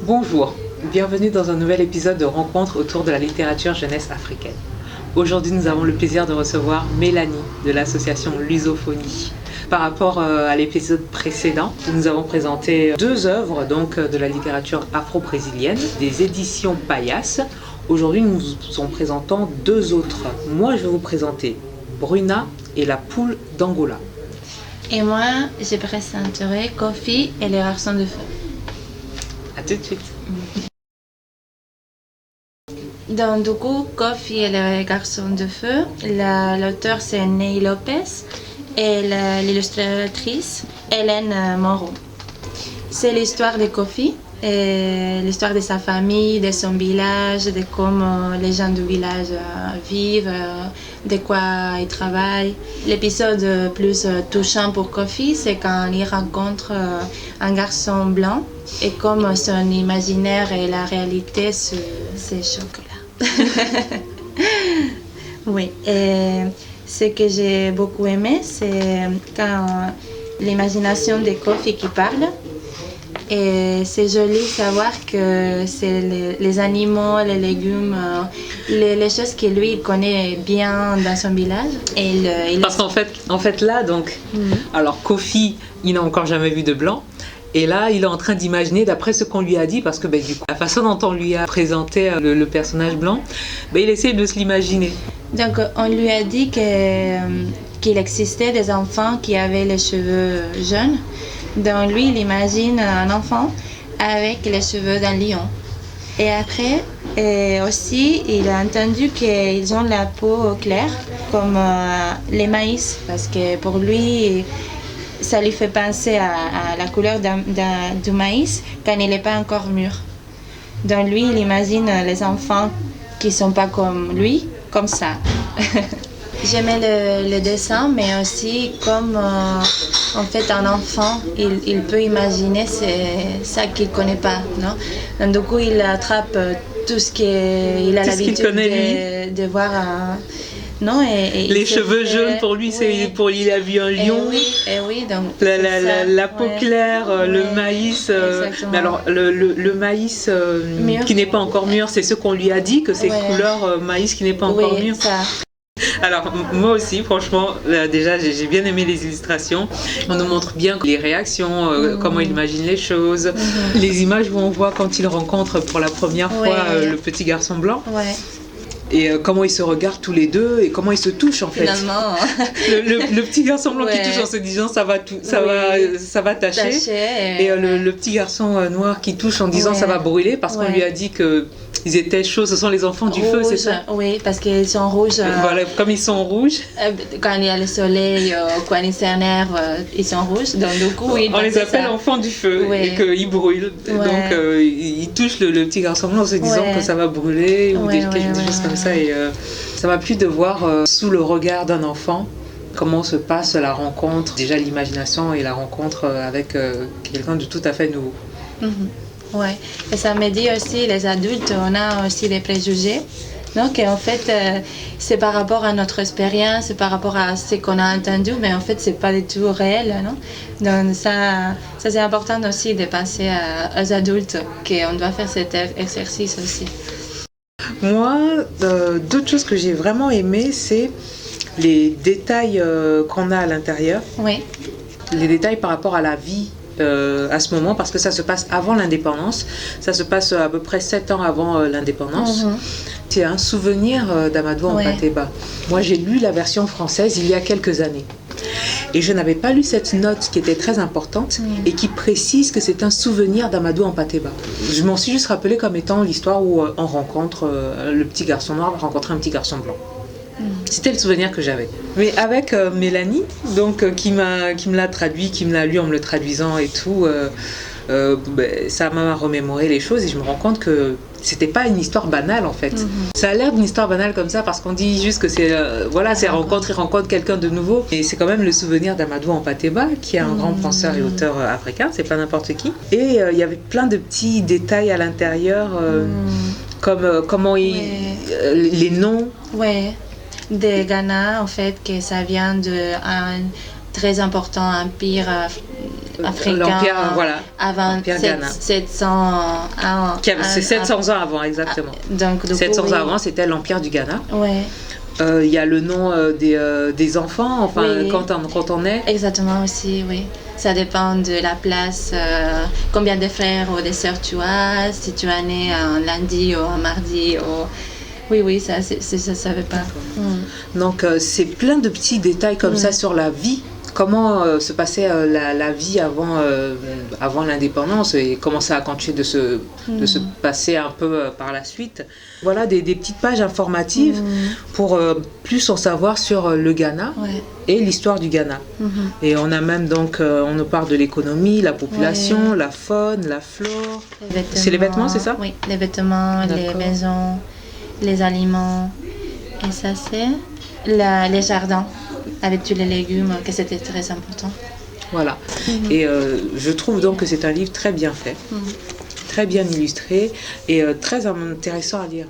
Bonjour, bienvenue dans un nouvel épisode de Rencontre autour de la littérature jeunesse africaine. Aujourd'hui, nous avons le plaisir de recevoir Mélanie de l'association Lusophonie. Par rapport à l'épisode précédent, nous avons présenté deux œuvres de la littérature afro-brésilienne, des éditions Paillasse. Aujourd'hui, nous vous en présentons deux autres. Moi, je vais vous présenter Bruna et la poule d'Angola. Et moi, je présenterai Kofi et les garçons de feu. A tout de suite. Donc, du coup, Kofi et les garçons de feu, l'auteur c'est Ney Lopez et l'illustratrice Hélène Moreau. C'est l'histoire de Kofi, et l'histoire de sa famille, de son village, de comment les gens du village vivent, de quoi ils travaillent. L'épisode plus touchant pour Kofi, c'est quand il rencontre un garçon blanc et comme son imaginaire et la réalité se choquent là. Oui, et ce que j'ai beaucoup aimé, c'est quand l'imagination de Kofi qui parle. Et c'est joli de savoir que c'est les animaux, les légumes, les choses que lui il connaît bien dans son village. Parce qu'en fait là, alors Kofi, il n'a encore jamais vu de blanc. Et là, il est en train d'imaginer, d'après ce qu'on lui a dit, parce que du coup, la façon dont on lui a présenté le personnage blanc, il essaie de se l'imaginer. Donc, on lui a dit qu'il existait des enfants qui avaient les cheveux jaunes. Donc, lui, il imagine un enfant avec les cheveux d'un lion. Et après, aussi, il a entendu qu'ils ont la peau claire, comme les maïs, parce que pour lui, ça lui fait penser à la couleur du maïs quand il n'est pas encore mûr. Donc lui, il imagine les enfants qui ne sont pas comme lui, comme ça. J'aimais le dessin, mais aussi comme en fait un enfant, il peut imaginer ça qu'il ne connaît pas. Non? Donc du coup, il attrape tout ce qu'il a l'habitude de voir. Non, et les cheveux jaunes pour lui, c'est pour il a vu un lion. Oui, donc la peau claire, le maïs. Mais alors le maïs qui n'est pas encore mûr, c'est ce qu'on lui a dit que c'est couleur maïs qui n'est pas encore mûr. Ça. Alors moi aussi, franchement, déjà j'ai bien aimé les illustrations. On nous montre bien les réactions, comment il imagine les choses, les images où on voit quand il rencontre pour la première fois le petit garçon blanc. Et comment ils se regardent tous les deux et comment ils se touchent en fait. Finalement. Le petit garçon blanc qui touche en se disant ça va tâcher. Et le petit garçon noir qui touche en disant ça va brûler parce qu'on lui a dit que ils étaient chauds, ce sont les enfants du feu, c'est ça? Oui, parce qu'ils sont rouges. Voilà, comme ils sont rouges. Quand il y a le soleil, quand ils s'énervent, ils sont rouges. Donc du coup, on les appelle enfants du feu et qu'ils brûlent. Donc ils touchent le petit garçon blanc en se disant que ça va brûler ou des choses comme ça. Et ça m'a plu de voir sous le regard d'un enfant comment se passe la rencontre, déjà l'imagination et la rencontre avec quelqu'un de tout à fait nouveau. Oui, et ça me dit aussi, les adultes, on a aussi des préjugés. Donc en fait, c'est par rapport à notre expérience, c'est par rapport à ce qu'on a entendu, mais en fait, c'est pas du tout réel, non? Donc ça c'est important aussi de penser aux adultes qu'on doit faire cet exercice aussi. Moi, d'autres choses que j'ai vraiment aimées, c'est les détails qu'on a à l'intérieur. Oui. Les détails par rapport à la vie à ce moment, parce que ça se passe avant l'indépendance. Ça se passe à peu près 7 ans avant l'indépendance. C'est un souvenir d'Amadou Hampâté-Bâ. Moi, j'ai lu la version française il y a quelques années. Et je n'avais pas lu cette note qui était très importante et qui précise que c'est un souvenir d'Amadou Hampâté-Bâ. Je m'en suis juste rappelé comme étant l'histoire où on rencontre le petit garçon noir rencontrer un petit garçon blanc. C'était le souvenir que j'avais. Mais avec Mélanie, qui me l'a traduit, qui me l'a lu en me le traduisant et tout, ça m'a remémoré les choses et je me rends compte que c'était pas une histoire banale en fait. Ça a l'air d'une histoire banale comme ça parce qu'on dit juste que c'est il rencontre quelqu'un de nouveau. Et c'est quand même le souvenir d'Amadou Hampâté-Bâ qui est un grand penseur et auteur africain, c'est pas n'importe qui. Et il y avait plein de petits détails à l'intérieur, comme comment les noms. De Ghana, en fait, que ça vient d'un très important empire africain. L'Empire, voilà. Avant L'Empire Ghana. 700 C'est 700 ans avant, exactement. Donc, 700 ans avant, c'était l'Empire du Ghana. Ouais. Il y a le nom des enfants, enfin, Oui. quand on est. Exactement aussi, oui. Ça dépend de la place, combien de frères ou de sœurs tu as, si tu es né un lundi ou un mardi. Oui, ça ne savais pas. Donc, c'est plein de petits détails comme ça sur la vie. Comment se passait la vie avant l'indépendance et comment ça a continué de se passer un peu par la suite. Voilà des petites pages informatives pour plus en savoir sur le Ghana et l'histoire du Ghana. Et on a même donc, on nous parle de l'économie, la population, la faune, la flore. C'est les vêtements, c'est ça? Oui, les vêtements, les maisons, les aliments. Et ça, c'est les jardins. Avec tous les légumes, que c'était très important. Voilà. Et je trouve donc que c'est un livre très bien fait, très bien illustré et très intéressant à lire.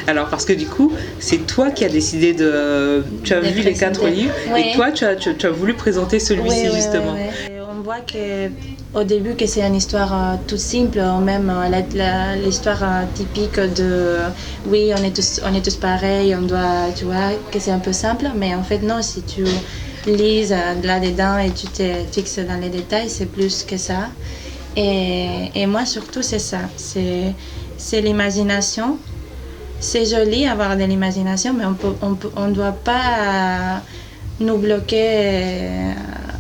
Alors, parce que du coup, c'est toi qui as décidé de... Tu as vu les 4 livres et toi, tu as voulu présenter celui-ci justement. Oui. On voit qu'au début, que c'est une histoire toute simple, ou même l'histoire typique de oui, on est tous pareils, on doit, tu vois, que c'est un peu simple, mais en fait, non, si tu lises là-dedans et tu te fixes dans les détails, c'est plus que ça. Et moi, surtout, c'est ça, c'est l'imagination. C'est joli avoir de l'imagination, mais on ne doit pas nous bloquer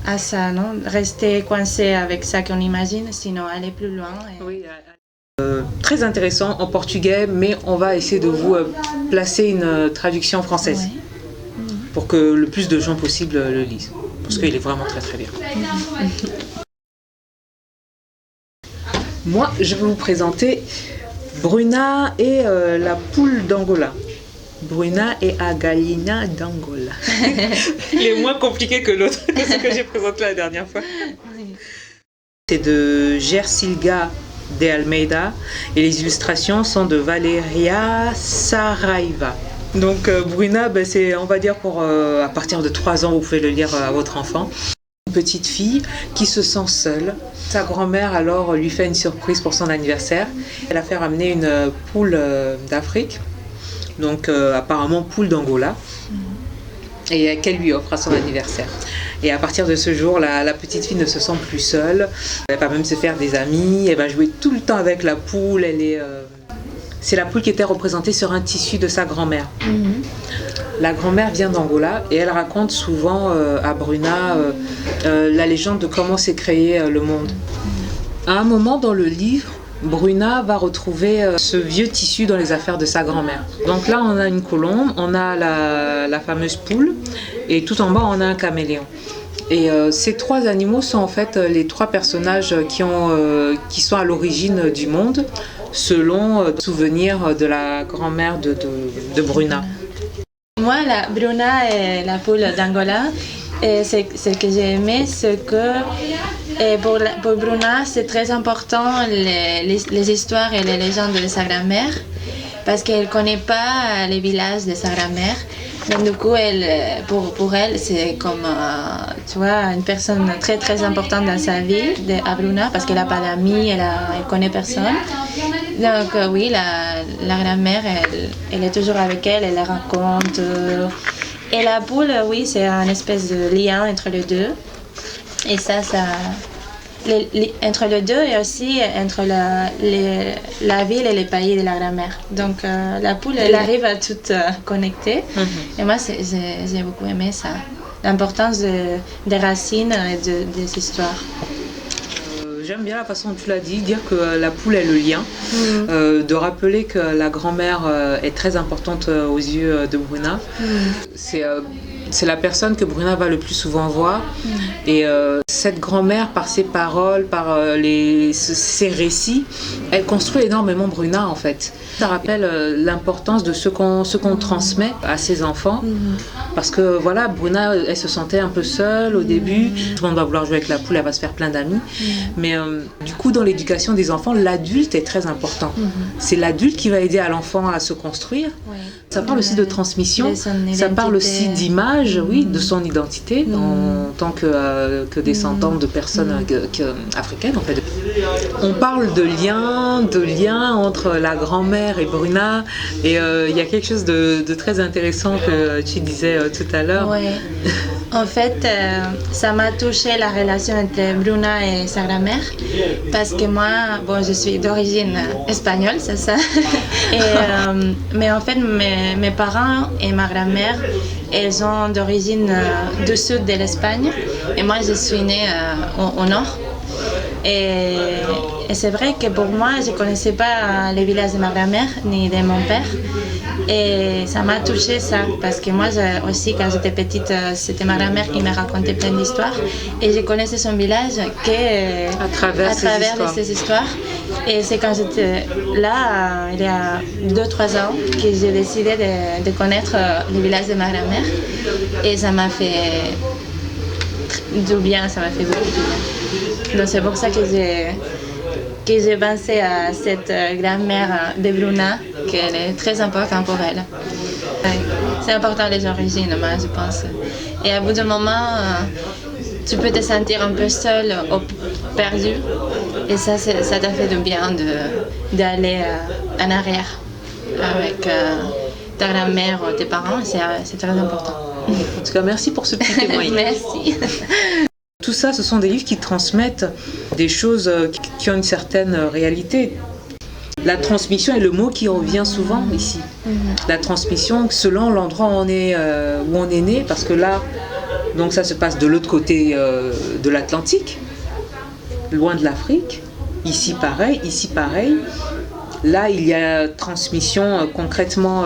à ça, non? Rester coincé avec ça qu'on imagine, sinon aller plus loin. Oui, très intéressant en portugais, mais on va essayer de vous placer une traduction française pour que le plus de gens possible le lisent, parce qu'il est vraiment très très bien. Moi, je vais vous présenter Bruna et la poule d'Angola. Bruna et a galinha d'Angola. Il est moins compliqué que l'autre, que ce que j'ai présenté la dernière fois. C'est de Gersilga de Almeida et les illustrations sont de Valeria Saraiva. Donc Bruna, c'est, on va dire pour à partir de 3 ans, vous pouvez le lire à votre enfant. Une petite fille qui se sent seule. Sa grand-mère alors lui fait une surprise pour son anniversaire. Elle a fait ramener une poule d'Afrique. Donc apparemment poule d'Angola, et qu'elle lui offre à son anniversaire. Et à partir de ce jour, la petite fille ne se sent plus seule, elle va même se faire des amis, elle va jouer tout le temps avec la poule, c'est la poule qui était représentée sur un tissu de sa grand-mère. La grand-mère vient d'Angola et elle raconte souvent à Bruna la légende de comment s'est créé le monde. À un moment dans le livre, Bruna va retrouver ce vieux tissu dans les affaires de sa grand-mère. Donc là, on a une colombe, on a la fameuse poule, et tout en bas, on a un caméléon. Et ces 3 animaux sont en fait les 3 personnages qui sont à l'origine du monde, selon le souvenir de la grand-mère de Bruna. Moi, Bruna et la poule d'Angola, ce que j'ai aimé, c'est que pour Bruna, c'est très important les histoires et les légendes de sa grand-mère, parce qu'elle ne connaît pas les villages de sa grand-mère. Donc du coup, pour elle, c'est comme tu vois, une personne très très importante dans sa vie, à Bruna, parce qu'elle n'a pas d'amis, elle ne connaît personne. Donc oui, la grand-mère, elle est toujours avec elle la raconte. Et la poule, oui, c'est une espèce de lien entre les deux. Et ça entre les deux et aussi entre la ville et les pays de la grand-mère. Donc la poule, elle arrive à tout connecter. Et moi, j'ai beaucoup aimé ça. L'importance des racines et des histoires. J'aime bien la façon dont tu l'as dit, dire que la poule est le lien, de rappeler que la grand-mère est très importante aux yeux de Bruna. C'est la personne que Bruna va le plus souvent voir. Et cette grand-mère, par ses paroles, par ses récits, elle construit énormément Bruna en fait. Ça rappelle l'importance de ce qu'on transmet à ses enfants. Parce que voilà, Bruna, elle se sentait un peu seule au début. Tout le monde va vouloir jouer avec la poule, elle va se faire plein d'amis. Mais du coup, dans l'éducation des enfants, l'adulte est très important. C'est l'adulte qui va aider à l'enfant à se construire. Ça parle aussi de transmission, ça parle aussi d'image. héritage, oui, de son identité en tant que descendant de personnes africaines, en fait. On parle de lien entre la grand-mère et Bruna, et il y a quelque chose de très intéressant que tu disais tout à l'heure. Oui. En fait, ça m'a touché la relation entre Bruna et sa grand-mère, parce que moi, bon, je suis d'origine espagnole, c'est ça. Mais en fait, mes parents et ma grand-mère, elles sont d'origine du sud de l'Espagne, et moi, je suis née au nord. Et c'est vrai que pour moi, je ne connaissais pas le village de ma grand-mère ni de mon père. Et ça m'a touché ça, parce que moi aussi, quand j'étais petite, c'était ma grand-mère qui me racontait plein d'histoires. Et je connaissais son village à travers ces histoires. Et c'est quand j'étais là, il y a 2-3 ans, que j'ai décidé de connaître le village de ma grand-mère. Et ça m'a fait du bien, ça m'a fait beaucoup de bien. Donc c'est pour ça que j'ai pensé à cette grand-mère de Bruna, qu'elle est très importante pour elle. C'est important les origines, moi, je pense. Et à bout d'un moment, tu peux te sentir un peu seul ou perdu. Et ça t'a fait du bien d'aller en arrière avec ta grand-mère ou tes parents. C'est très important. En tout cas, merci pour ce petit témoignage. Merci. Tout ça, ce sont des livres qui transmettent des choses qui ont une certaine réalité. La transmission est le mot qui revient souvent ici. La transmission selon l'endroit où on est né, parce que là, donc ça se passe de l'autre côté de l'Atlantique, loin de l'Afrique. Ici pareil. Là, il y a transmission concrètement.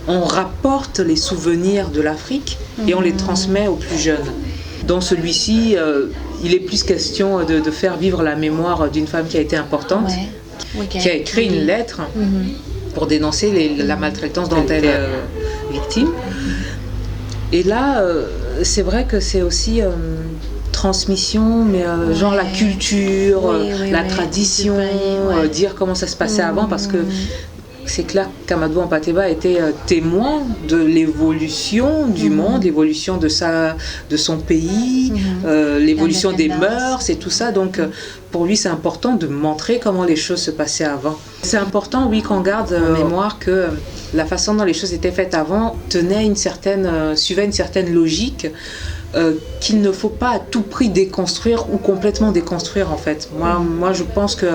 On rapporte les souvenirs de l'Afrique et on les transmet aux plus jeunes. Dans celui-ci, il est plus question de faire vivre la mémoire d'une femme qui a été importante, qui a écrit une lettre pour dénoncer la maltraitance dont elle est victime. Et là, c'est vrai que c'est aussi transmission, mais genre la culture, la tradition, dire comment ça se passait avant, parce que c'est clair qu'Amadou Hampâté-Bâ était témoin de l'évolution du monde, l'évolution de son pays, l'évolution des mœurs et tout ça. Donc pour lui, c'est important de montrer comment les choses se passaient avant. C'est important, oui, qu'on garde en mémoire que la façon dont les choses étaient faites avant suivait une certaine logique qu'il ne faut pas à tout prix déconstruire ou complètement déconstruire, en fait. Moi, je pense que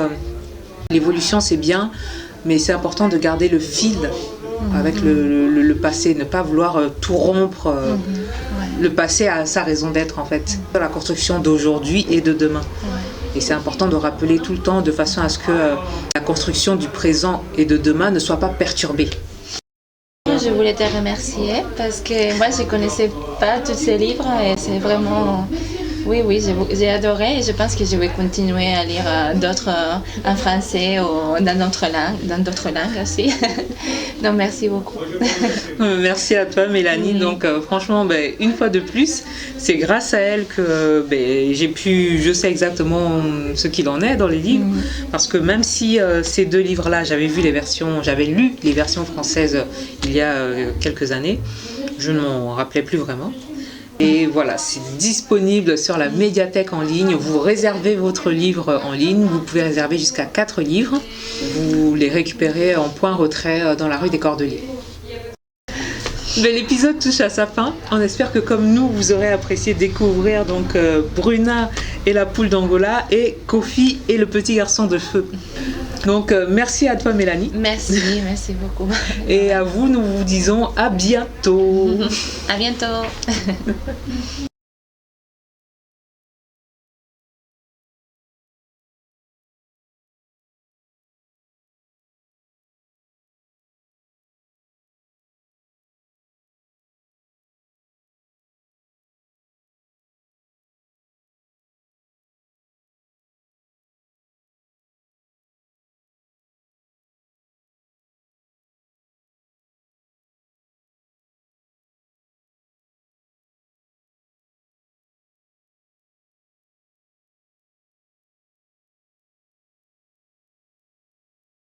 l'évolution, c'est bien, mais c'est important de garder le fil avec le passé, ne pas vouloir tout rompre. Le passé a sa raison d'être, en fait. La construction d'aujourd'hui et de demain. Et c'est important de rappeler tout le temps de façon à ce que la construction du présent et de demain ne soit pas perturbée. Je voulais te remercier parce que moi je ne connaissais pas tous ces livres et c'est vraiment... Oui, j'ai adoré et je pense que je vais continuer à lire d'autres en français ou dans d'autres langues aussi. Donc merci beaucoup. Merci à toi Mélanie. Donc franchement, une fois de plus, c'est grâce à elle que je sais exactement ce qu'il en est dans les livres. Parce que même si ces deux livres-là, j'avais lu les versions françaises il y a quelques années, je ne m'en rappelais plus vraiment. Et voilà, c'est disponible sur la médiathèque en ligne. Vous réservez votre livre en ligne. Vous pouvez réserver jusqu'à 4 livres. Vous les récupérez en point retrait dans la rue des Cordeliers. L'épisode touche à sa fin. On espère que comme nous, vous aurez apprécié découvrir donc Bruna et la poule d'Angola et Kofi et le petit garçon de feu. Donc merci à toi Mélanie. Merci beaucoup. Et à vous, nous vous disons à bientôt. À bientôt.